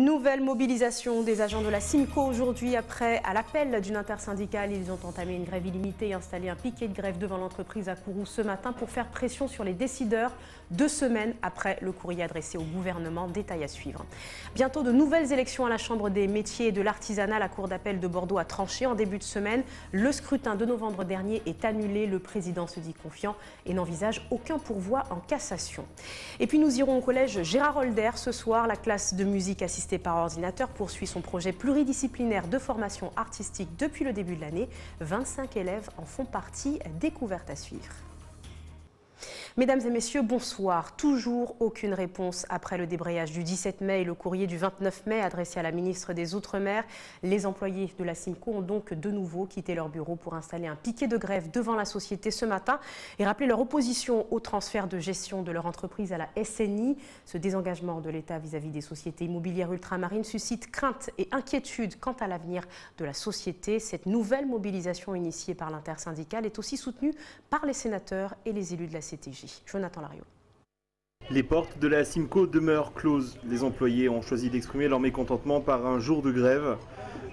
Nouvelle mobilisation des agents de la Simco aujourd'hui à l'appel d'une intersyndicale. Ils ont entamé une grève illimitée et installé un piquet de grève devant l'entreprise à Kourou ce matin pour faire pression sur les décideurs 2 semaines après le courrier adressé au gouvernement. Détail à suivre. Bientôt de nouvelles élections à la Chambre des métiers et de l'artisanat. La Cour d'appel de Bordeaux a tranché en début de semaine. Le scrutin de novembre dernier est annulé. Le président se dit confiant et n'envisage aucun pourvoi en cassation. Et puis nous irons au collège Gérard Holder ce soir. La classe de musique assistée par ordinateur poursuit son projet pluridisciplinaire de formation artistique depuis le début de l'année. 25 élèves en font partie. Découverte à suivre. Mesdames et messieurs, bonsoir. Toujours aucune réponse après le débrayage du 17 mai et le courrier du 29 mai adressé à la ministre des Outre-mer. Les employés de la Simco ont donc de nouveau quitté leur bureau pour installer un piquet de grève devant la société ce matin et rappeler leur opposition au transfert de gestion de leur entreprise à la SNI. Ce désengagement de l'État vis-à-vis des sociétés immobilières ultramarines suscite crainte et inquiétude quant à l'avenir de la société. Cette nouvelle mobilisation initiée par l'intersyndicale est aussi soutenue par les sénateurs et les élus de la CTJ. Jonathan Lariot. Les portes de la Simco demeurent closes. Les employés ont choisi d'exprimer leur mécontentement par un jour de grève.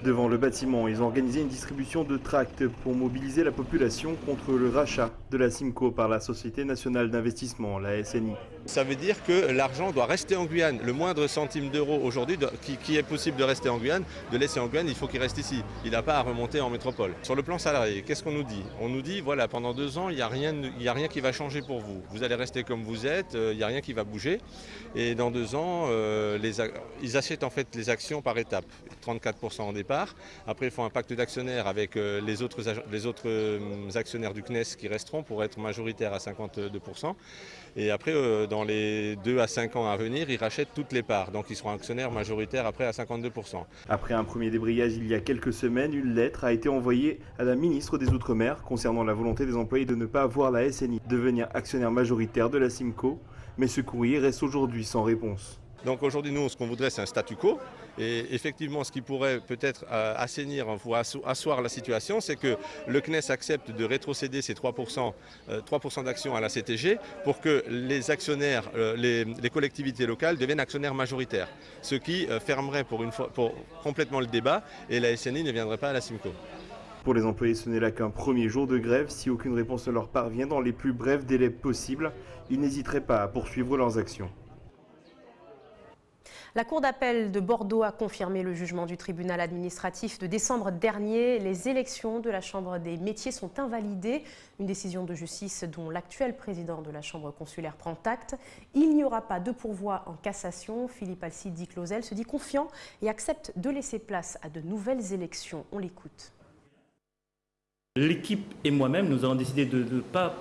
Devant le bâtiment, ils ont organisé une distribution de tracts pour mobiliser la population contre le rachat de la Simco par la Société nationale d'investissement, la SNI. Ça veut dire que l'argent doit rester en Guyane. Le moindre centime d'euro aujourd'hui qui est possible de rester en Guyane, de laisser en Guyane, il faut qu'il reste ici. Il n'a pas à remonter en métropole. Sur le plan salarié, qu'est-ce qu'on nous dit? On nous dit, voilà, pendant 2 ans, il n'y a rien qui va changer pour vous. Vous allez rester comme vous êtes, il n'y a rien qui va bouger. Et dans 2 ans, ils achètent en fait les actions par étapes. 34% au départ. Après, ils font un pacte d'actionnaires avec les autres actionnaires du CNES qui resteront pour être majoritaires à 52%. Et après, dans les 2 à 5 ans à venir, ils rachètent toutes les parts. Donc ils seront actionnaires majoritaires après à 52%. Après un premier débrayage il y a quelques semaines, une lettre a été envoyée à la ministre des Outre-mer concernant la volonté des employés de ne pas voir la SNI devenir actionnaire majoritaire de la Simco. Mais ce courrier reste aujourd'hui sans réponse. Donc aujourd'hui, nous, ce qu'on voudrait, c'est un statu quo. Et effectivement, ce qui pourrait peut-être assainir ou asseoir la situation, c'est que le CNES accepte de rétrocéder ces 3% d'actions à la CTG pour que les actionnaires, les collectivités locales deviennent actionnaires majoritaires. Ce qui fermerait pour complètement le débat et la SNI ne viendrait pas à la Simco. Pour les employés, ce n'est là qu'un premier jour de grève. Si aucune réponse ne leur parvient dans les plus brefs délais possibles, ils n'hésiteraient pas à poursuivre leurs actions. La Cour d'appel de Bordeaux a confirmé le jugement du tribunal administratif de décembre dernier. Les élections de la Chambre des métiers sont invalidées. Une décision de justice dont l'actuel président de la Chambre consulaire prend acte. Il n'y aura pas de pourvoi en cassation. Philippe Alcide Clausel se dit confiant et accepte de laisser place à de nouvelles élections. On l'écoute. L'équipe et moi-même, nous avons décidé de ne pas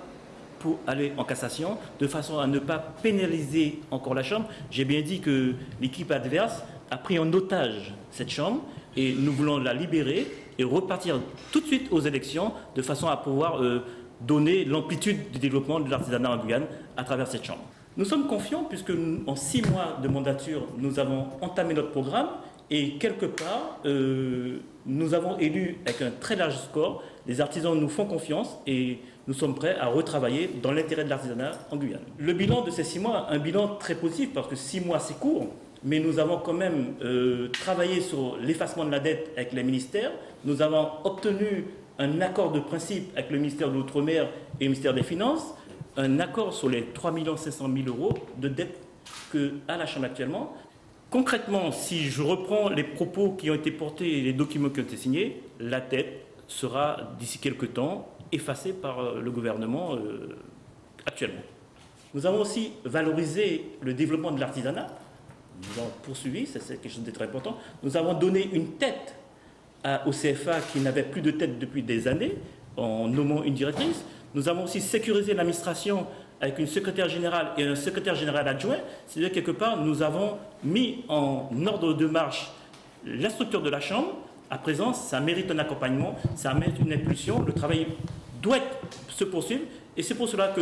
pour aller en cassation, de façon à ne pas pénaliser encore la Chambre. J'ai bien dit que l'équipe adverse a pris en otage cette Chambre et nous voulons la libérer et repartir tout de suite aux élections de façon à pouvoir donner l'amplitude du développement de l'artisanat en Guyane à travers cette Chambre. Nous sommes confiants puisque en 6 mois de mandature, nous avons entamé notre programme et quelque part, nous avons élu avec un très large score. Les artisans nous font confiance et nous sommes prêts à retravailler dans l'intérêt de l'artisanat en Guyane. Le bilan de ces 6 mois, un bilan très positif parce que 6 mois c'est court, mais nous avons quand même travaillé sur l'effacement de la dette avec les ministères. Nous avons obtenu un accord de principe avec le ministère de l'Outre-mer et le ministère des Finances, un accord sur les 3 500 000 € de dette qu'a la Chambre actuellement. Concrètement, si je reprends les propos qui ont été portés et les documents qui ont été signés, la dette sera d'ici quelques temps effacée par le gouvernement actuellement. Nous avons aussi valorisé le développement de l'artisanat. Nous avons poursuivi, c'est quelque chose de très important. Nous avons donné une tête au CFA qui n'avait plus de tête depuis des années en nommant une directrice. Nous avons aussi sécurisé l'administration avec une secrétaire générale et un secrétaire général adjoint. C'est-à-dire quelque part, nous avons mis en ordre de marche la structure de la Chambre. À présent, ça mérite un accompagnement, ça mérite une impulsion. Le travail doit se poursuivre et c'est pour cela que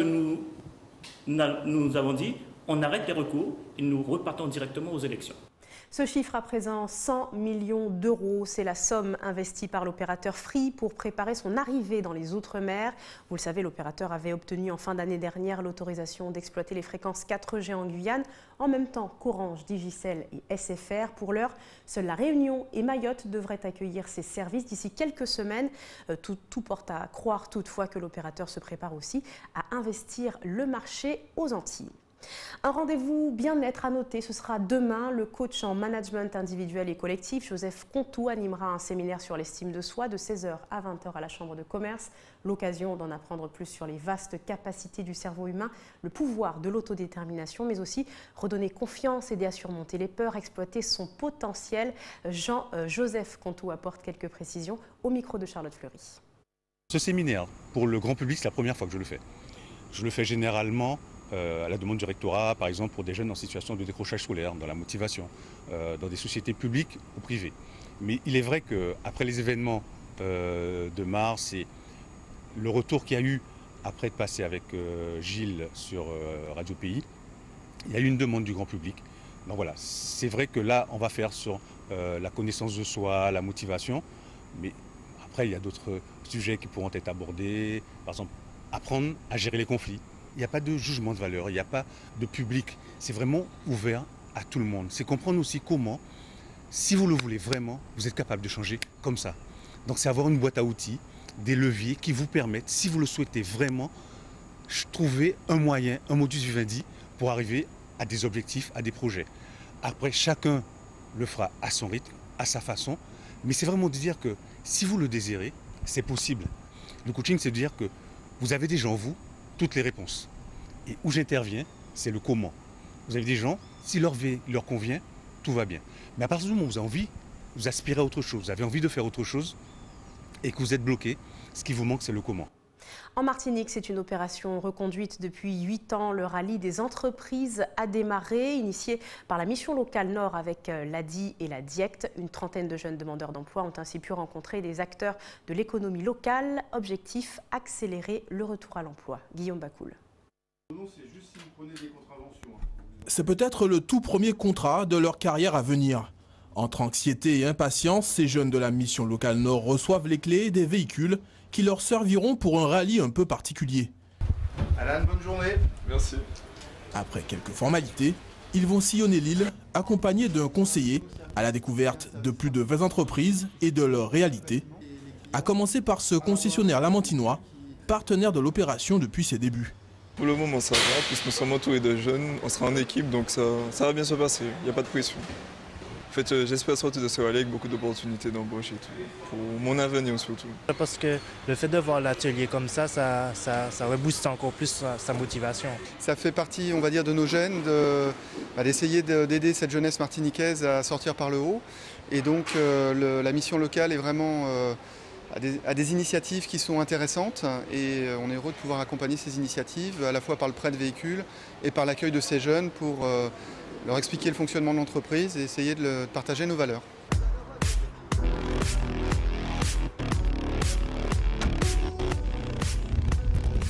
nous avons dit on arrête les recours et nous repartons directement aux élections. Ce chiffre à présent, 100 millions d'euros, c'est la somme investie par l'opérateur Free pour préparer son arrivée dans les Outre-mer. Vous le savez, l'opérateur avait obtenu en fin d'année dernière l'autorisation d'exploiter les fréquences 4G en Guyane, en même temps qu'Orange, Digicel et SFR. Pour l'heure, seule la Réunion et Mayotte devraient accueillir ces services d'ici quelques semaines. Tout porte à croire toutefois que l'opérateur se prépare aussi à investir le marché aux Antilles. Un rendez-vous bien-être à noter, ce sera demain. Le coach en management individuel et collectif, Joseph Contou, animera un séminaire sur l'estime de soi de 16h à 20h à la Chambre de commerce. L'occasion d'en apprendre plus sur les vastes capacités du cerveau humain, le pouvoir de l'autodétermination, mais aussi redonner confiance, aider à surmonter les peurs, exploiter son potentiel. Joseph Contou apporte quelques précisions au micro de Charlotte Fleury. Ce séminaire, pour le grand public, c'est la première fois que je le fais. Je le fais généralement à la demande du rectorat, par exemple pour des jeunes en situation de décrochage scolaire, dans la motivation, dans des sociétés publiques ou privées. Mais il est vrai qu'après les événements de mars et le retour qu'il y a eu après de passer avec Gilles sur Radio Pays, il y a eu une demande du grand public. Donc voilà, c'est vrai que là, on va faire sur la connaissance de soi, la motivation, mais après, il y a d'autres sujets qui pourront être abordés, par exemple, apprendre à gérer les conflits. Il n'y a pas de jugement de valeur, il n'y a pas de public. C'est vraiment ouvert à tout le monde. C'est comprendre aussi comment, si vous le voulez vraiment, vous êtes capable de changer comme ça. Donc c'est avoir une boîte à outils, des leviers qui vous permettent, si vous le souhaitez vraiment, trouver un moyen, un modus vivendi pour arriver à des objectifs, à des projets. Après, chacun le fera à son rythme, à sa façon. Mais c'est vraiment de dire que si vous le désirez, c'est possible. Le coaching, c'est de dire que vous avez déjà en vous toutes les réponses. Et où j'interviens, c'est le comment. Vous avez des gens, si leur vie leur convient, tout va bien. Mais à partir du moment où vous avez envie, vous aspirez à autre chose, vous avez envie de faire autre chose et que vous êtes bloqué, ce qui vous manque, c'est le comment. En Martinique, c'est une opération reconduite depuis 8 ans. Le rallye des entreprises a démarré, initié par la mission locale Nord avec l'ADI et la DIECT. Une trentaine de jeunes demandeurs d'emploi ont ainsi pu rencontrer des acteurs de l'économie locale. Objectif, accélérer le retour à l'emploi. Guillaume Bacoul. C'est peut-être le tout premier contrat de leur carrière à venir. Entre anxiété et impatience, ces jeunes de la mission locale Nord reçoivent les clés des véhicules qui leur serviront pour un rallye un peu particulier. Alan, bonne journée. Merci. Après quelques formalités, ils vont sillonner l'île accompagnés d'un conseiller à la découverte de plus de 20 entreprises et de leurs réalités, à commencer par ce concessionnaire lamantinois, partenaire de l'opération depuis ses débuts. Pour le moment ça va, puisque nous sommes entourés de jeunes, on sera en équipe donc ça va bien se passer, il n'y a pas de pression. En fait, j'espère sortir de ce rallye avec beaucoup d'opportunités d'embauche et tout, pour mon avenir surtout. Parce que le fait de voir l'atelier comme ça rebooste encore plus sa motivation. Ça fait partie, on va dire, de nos gènes d'essayer d'aider cette jeunesse martiniquaise à sortir par le haut. Et donc la mission locale est vraiment à des initiatives qui sont intéressantes et on est heureux de pouvoir accompagner ces initiatives à la fois par le prêt de véhicules et par l'accueil de ces jeunes pour leur expliquer le fonctionnement de l'entreprise et essayer de partager nos valeurs.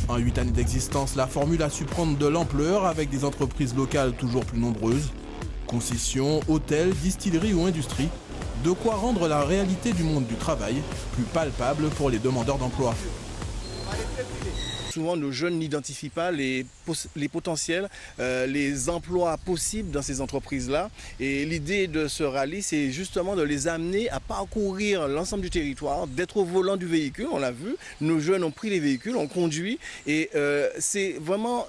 En 8 années d'existence, la formule a su prendre de l'ampleur avec des entreprises locales toujours plus nombreuses. Concessions, hôtels, distilleries ou industries. De quoi rendre la réalité du monde du travail plus palpable pour les demandeurs d'emploi. Souvent, nos jeunes n'identifient pas les potentiels, les emplois possibles dans ces entreprises-là. Et l'idée de ce rallye, c'est justement de les amener à parcourir l'ensemble du territoire, d'être au volant du véhicule, on l'a vu. Nos jeunes ont pris les véhicules, ont conduit. Et c'est vraiment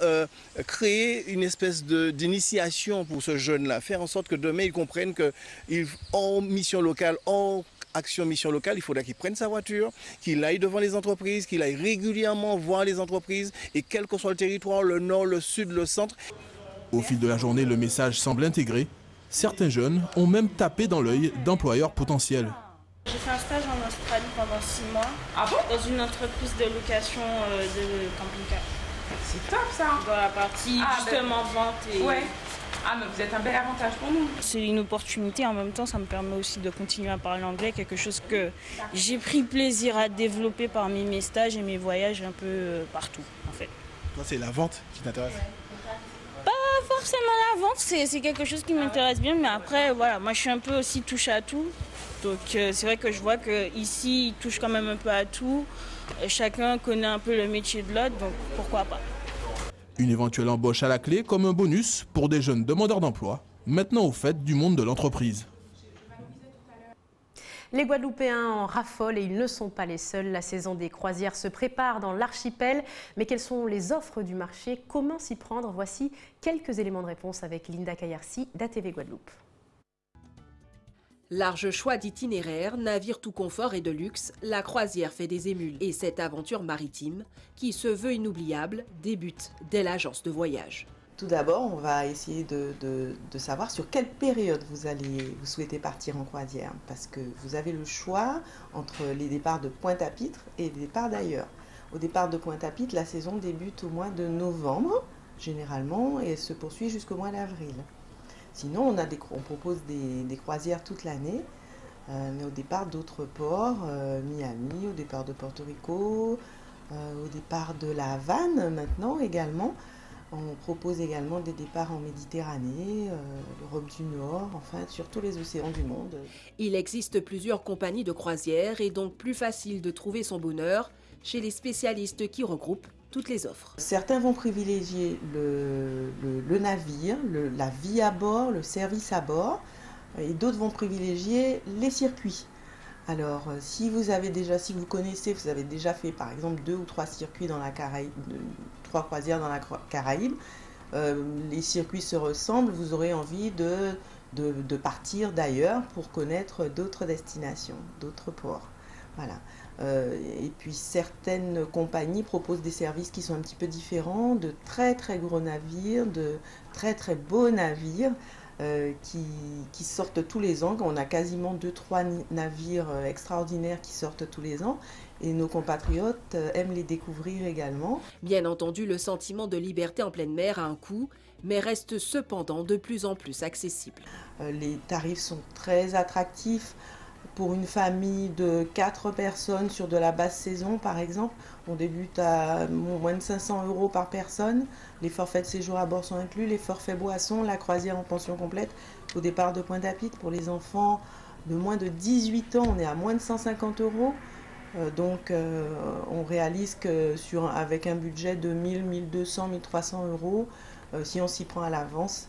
créer une espèce d'initiation pour ce jeune-là. Faire en sorte que demain, ils comprennent qu'en mission locale, en action mission locale, il faudra qu'il prenne sa voiture, qu'il aille devant les entreprises, qu'il aille régulièrement voir les entreprises et quel que soit le territoire, le nord, le sud, le centre. Au fil de la journée, le message semble intégré. Certains jeunes ont même tapé dans l'œil d'employeurs potentiels. J'ai fait un stage en Australie pendant 6 mois dans une entreprise de location de camping-car. C'est top ça. Dans la partie justement vente et... Ouais. Ah mais vous êtes un bel avantage pour nous. C'est une opportunité, en même temps ça me permet aussi de continuer à parler anglais, quelque chose que j'ai pris plaisir à développer parmi mes stages et mes voyages un peu partout en fait. Toi c'est la vente qui t'intéresse? Pas forcément la vente, c'est quelque chose qui m'intéresse bien, mais après, voilà, moi je suis un peu aussi touche à tout. Donc c'est vrai que je vois qu'ici, ils touchent quand même un peu à tout. Chacun connaît un peu le métier de l'autre, donc pourquoi pas. Une éventuelle embauche à la clé comme un bonus pour des jeunes demandeurs d'emploi, maintenant au fait du monde de l'entreprise. Les Guadeloupéens en raffolent et ils ne sont pas les seuls. La saison des croisières se prépare dans l'archipel. Mais quelles sont les offres du marché? Comment s'y prendre? Voici quelques éléments de réponse avec Linda Kayarsi d'ATV Guadeloupe. Large choix d'itinéraires, navires tout confort et de luxe, la croisière fait des émules. Et cette aventure maritime, qui se veut inoubliable, débute dès l'agence de voyage. Tout d'abord, on va essayer de savoir sur quelle période vous souhaitez partir en croisière. Parce que vous avez le choix entre les départs de Pointe-à-Pitre et les départs d'ailleurs. Au départ de Pointe-à-Pitre, la saison débute au mois de novembre, généralement, et se poursuit jusqu'au mois d'avril. Sinon, on propose des croisières toute l'année, mais au départ d'autres ports, Miami, au départ de Porto Rico, au départ de la Havane maintenant également. On propose également des départs en Méditerranée, l'Europe du Nord, enfin sur tous les océans du monde. Il existe plusieurs compagnies de croisière et donc plus facile de trouver son bonheur chez les spécialistes qui regroupent toutes les offres. Certains vont privilégier le navire, la vie à bord, le service à bord, et d'autres vont privilégier les circuits. Alors, si vous connaissez, vous avez déjà fait par exemple 2 ou 3 circuits dans la Caraïbe, 3 croisières dans la Caraïbe, les circuits se ressemblent, vous aurez envie de partir d'ailleurs pour connaître d'autres destinations, d'autres ports. Voilà. Et puis certaines compagnies proposent des services qui sont un petit peu différents, de très très gros navires, de très très beaux navires qui sortent tous les ans. On a quasiment 2-3 navires extraordinaires qui sortent tous les ans et nos compatriotes aiment les découvrir également. Bien entendu, le sentiment de liberté en pleine mer a un coût, mais reste cependant de plus en plus accessible. Les tarifs sont très attractifs. Pour une famille de 4 personnes sur de la basse saison, par exemple, on débute à moins de 500 € par personne. Les forfaits de séjour à bord sont inclus, les forfaits boissons, la croisière en pension complète au départ de Pointe-à-Pitre. Pour les enfants de moins de 18 ans, on est à moins de 150 €. Donc on réalise que avec un budget de 1000, 1200, 1300 €, si on s'y prend à l'avance,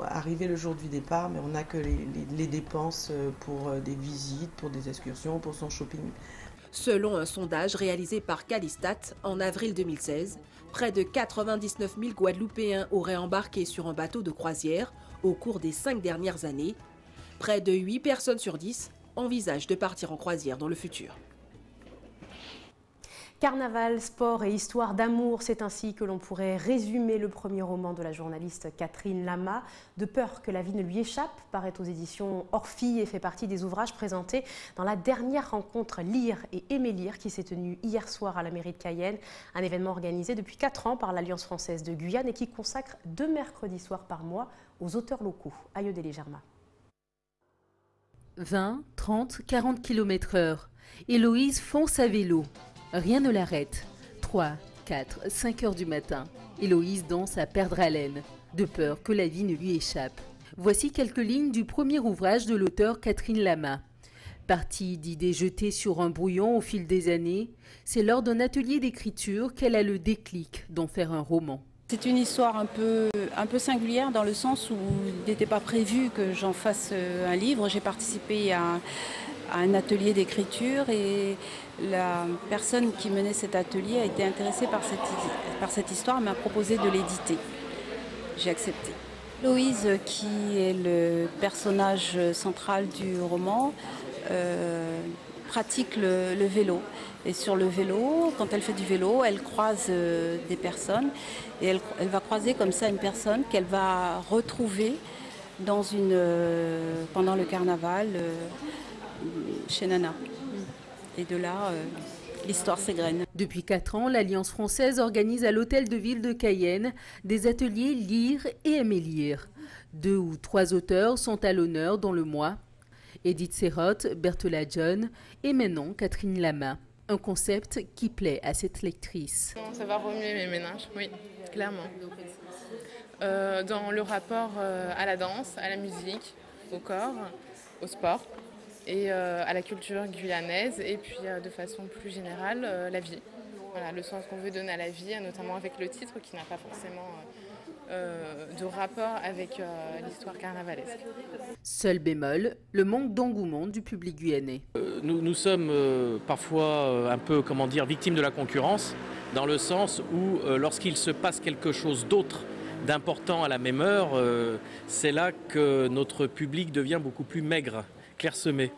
arrivé le jour du départ, mais on n'a que les dépenses pour des visites, pour des excursions, pour son shopping. Selon un sondage réalisé par Calistat en avril 2016, près de 99 000 Guadeloupéens auraient embarqué sur un bateau de croisière au cours des 5 dernières années. Près de 8 personnes sur 10 envisagent de partir en croisière dans le futur. Carnaval, sport et histoire d'amour, c'est ainsi que l'on pourrait résumer le premier roman de la journaliste Catherine Lama. De peur que la vie ne lui échappe, paraît aux éditions Orphie et fait partie des ouvrages présentés dans la dernière rencontre Lire et aimer lire qui s'est tenue hier soir à la mairie de Cayenne. Un événement organisé depuis 4 ans par l'Alliance française de Guyane et qui consacre 2 mercredis soirs par mois aux auteurs locaux. Ayodele Germain. 20, 30, 40 km/h. Héloïse fonce à vélo. Rien ne l'arrête. 3, 4, 5 heures du matin. Héloïse danse à perdre haleine, de peur que la vie ne lui échappe. Voici quelques lignes du premier ouvrage de l'auteure Catherine Lama. Partie d'idées jetées sur un brouillon au fil des années, c'est lors d'un atelier d'écriture qu'elle a le déclic d'en faire un roman. C'est une histoire un peu singulière dans le sens où il n'était pas prévu que j'en fasse un livre. J'ai participé à un atelier d'écriture et la personne qui menait cet atelier a été intéressée par cette histoire et m'a proposé de l'éditer. J'ai accepté. Héloïse, qui est le personnage central du roman, pratique le vélo. Et sur le vélo, quand elle fait du vélo, elle croise des personnes et elle va croiser comme ça une personne qu'elle va retrouver pendant le carnaval chez Nana. Et de là, l'histoire s'égrène. Depuis 4 ans, l'Alliance française organise à l'hôtel de ville de Cayenne des ateliers Lire et aimer lire. 2 ou 3 auteurs sont à l'honneur dans le mois. Edith Serrotte, Berthola John et maintenant Catherine Lama. Un concept qui plaît à cette lectrice. Ça va remuer mes méninges, oui, clairement. dans le rapport à la danse, à la musique, au corps, au sport et à la culture guyanaise et puis de façon plus générale, la vie. Voilà, le sens qu'on veut donner à la vie, notamment avec le titre qui n'a pas forcément de rapport avec l'histoire carnavalesque. Seul bémol, le manque d'engouement du public guyanais. Nous sommes parfois un peu, victimes de la concurrence, dans le sens où lorsqu'il se passe quelque chose d'autre d'important à la même heure, c'est là que notre public devient beaucoup plus maigre, clairsemé.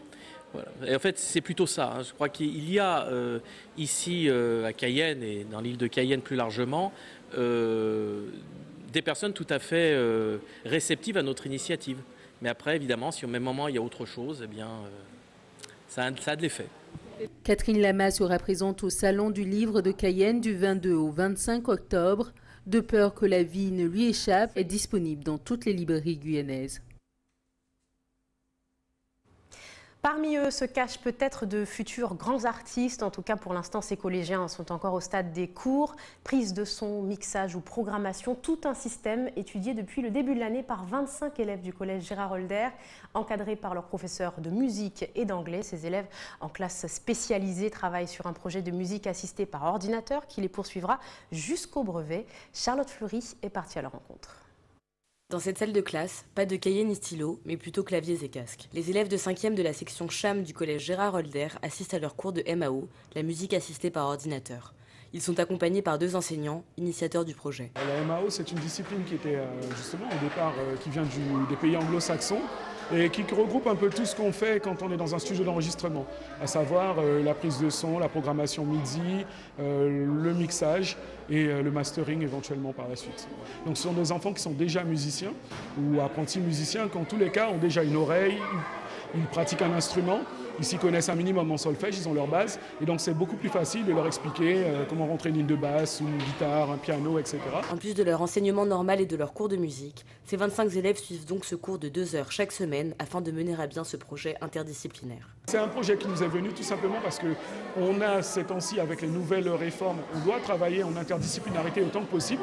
Voilà. Et en fait, c'est plutôt ça. Je crois qu'il y a ici à Cayenne et dans l'île de Cayenne plus largement des personnes tout à fait réceptives à notre initiative. Mais après, évidemment, si au même moment il y a autre chose, eh bien, ça a de l'effet. Catherine Lama sera présente au Salon du Livre de Cayenne du 22 au 25 octobre. De peur que la vie ne lui échappe, est disponible dans toutes les librairies guyanaises. Parmi eux se cachent peut-être de futurs grands artistes. En tout cas, pour l'instant, ces collégiens sont encore au stade des cours. Prise de son, mixage ou programmation, tout un système étudié depuis le début de l'année par 25 élèves du collège Gérard Holder, encadrés par leurs professeurs de musique et d'anglais. Ces élèves en classe spécialisée travaillent sur un projet de musique assistée par ordinateur qui les poursuivra jusqu'au brevet. Charlotte Fleury est partie à leur rencontre. Dans cette salle de classe, pas de cahiers ni stylos, mais plutôt claviers et casques. Les élèves de 5e de la section CHAM du collège Gérard Holder assistent à leur cours de MAO, la musique assistée par ordinateur. Ils sont accompagnés par 2 enseignants, initiateurs du projet. La MAO, c'est une discipline qui était justement au départ qui vient des pays anglo-saxons et qui regroupe un peu tout ce qu'on fait quand on est dans un studio d'enregistrement, à savoir la prise de son, la programmation MIDI, le mixage et le mastering éventuellement par la suite. Donc ce sont des enfants qui sont déjà musiciens ou apprentis musiciens qui en tous les cas ont déjà une oreille, ils pratiquent un instrument, ils s'y connaissent un minimum en solfège, ils ont leur base et donc c'est beaucoup plus facile de leur expliquer comment rentrer une ligne de basse, une guitare, un piano, etc. En plus de leur enseignement normal et de leur cours de musique, ces 25 élèves suivent donc ce cours de 2 heures chaque semaine afin de mener à bien ce projet interdisciplinaire. C'est un projet qui nous est venu tout simplement parce qu'on a ces temps-ci avec les nouvelles réformes, on doit travailler en interdisciplinarité autant que possible.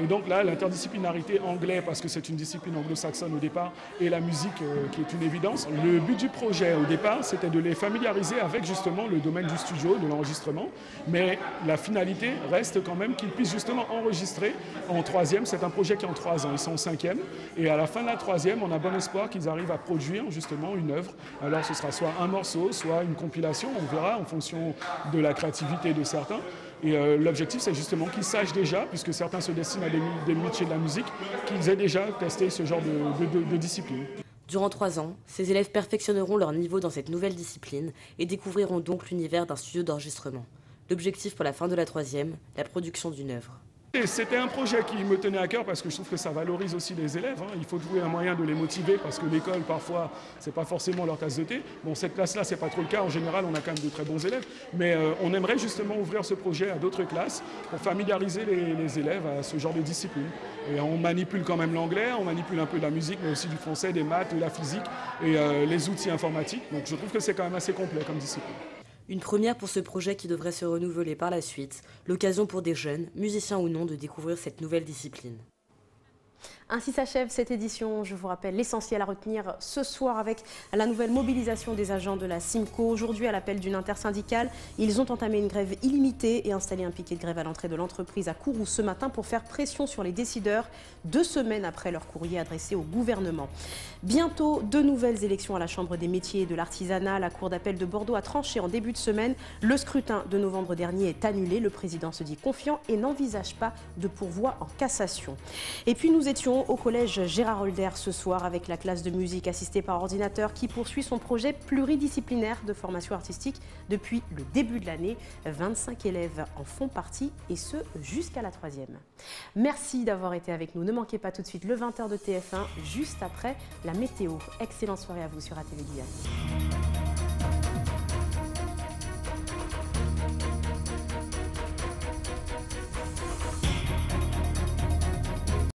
Et donc là, l'interdisciplinarité anglais, parce que c'est une discipline anglo-saxonne au départ, et la musique qui est une évidence. Le but du projet au départ, c'était de les familiariser avec justement le domaine du studio, de l'enregistrement. Mais la finalité reste quand même qu'ils puissent justement enregistrer en 3e. C'est un projet qui est en 3 ans, ils sont en 5e. Et à la fin de la 3e, on a bon espoir qu'ils arrivent à produire justement une œuvre. Alors ce sera soit un morceau, soit une compilation, on verra en fonction de la créativité de certains. Et l'objectif, c'est justement qu'ils sachent déjà, puisque certains se destinent à des métiers de la musique, qu'ils aient déjà testé ce genre de discipline. Durant 3 ans, ces élèves perfectionneront leur niveau dans cette nouvelle discipline et découvriront donc l'univers d'un studio d'enregistrement. L'objectif pour la fin de la 3e, la production d'une œuvre. C'était un projet qui me tenait à cœur parce que je trouve que ça valorise aussi les élèves. Il faut trouver un moyen de les motiver parce que l'école, parfois, c'est pas forcément leur tasse de thé. Bon, cette classe-là, c'est pas trop le cas. En général, on a quand même de très bons élèves. Mais on aimerait justement ouvrir ce projet à d'autres classes pour familiariser les élèves à ce genre de discipline. Et on manipule quand même l'anglais, on manipule un peu de la musique, mais aussi du français, des maths, de la physique et les outils informatiques. Donc je trouve que c'est quand même assez complet comme discipline. Une première pour ce projet qui devrait se renouveler par la suite, l'occasion pour des jeunes, musiciens ou non, de découvrir cette nouvelle discipline. Ainsi s'achève cette édition. Je vous rappelle l'essentiel à retenir ce soir avec la nouvelle mobilisation des agents de la Simco. Aujourd'hui, à l'appel d'une intersyndicale, ils ont entamé une grève illimitée et installé un piquet de grève à l'entrée de l'entreprise à Kourou ce matin pour faire pression sur les décideurs 2 semaines après leur courrier adressé au gouvernement. Bientôt, 2 nouvelles élections à la Chambre des métiers et de l'artisanat. La Cour d'appel de Bordeaux a tranché en début de semaine. Le scrutin de novembre dernier est annulé. Le président se dit confiant et n'envisage pas de pourvoi en cassation. Et puis nous étions au collège Gérard Holder ce soir avec la classe de musique assistée par ordinateur qui poursuit son projet pluridisciplinaire de formation artistique depuis le début de l'année. 25 élèves en font partie et ce jusqu'à la 3e. Merci d'avoir été avec nous. Ne manquez pas tout de suite le 20h de TF1 juste après la météo. Excellente soirée à vous sur ATV Guyane.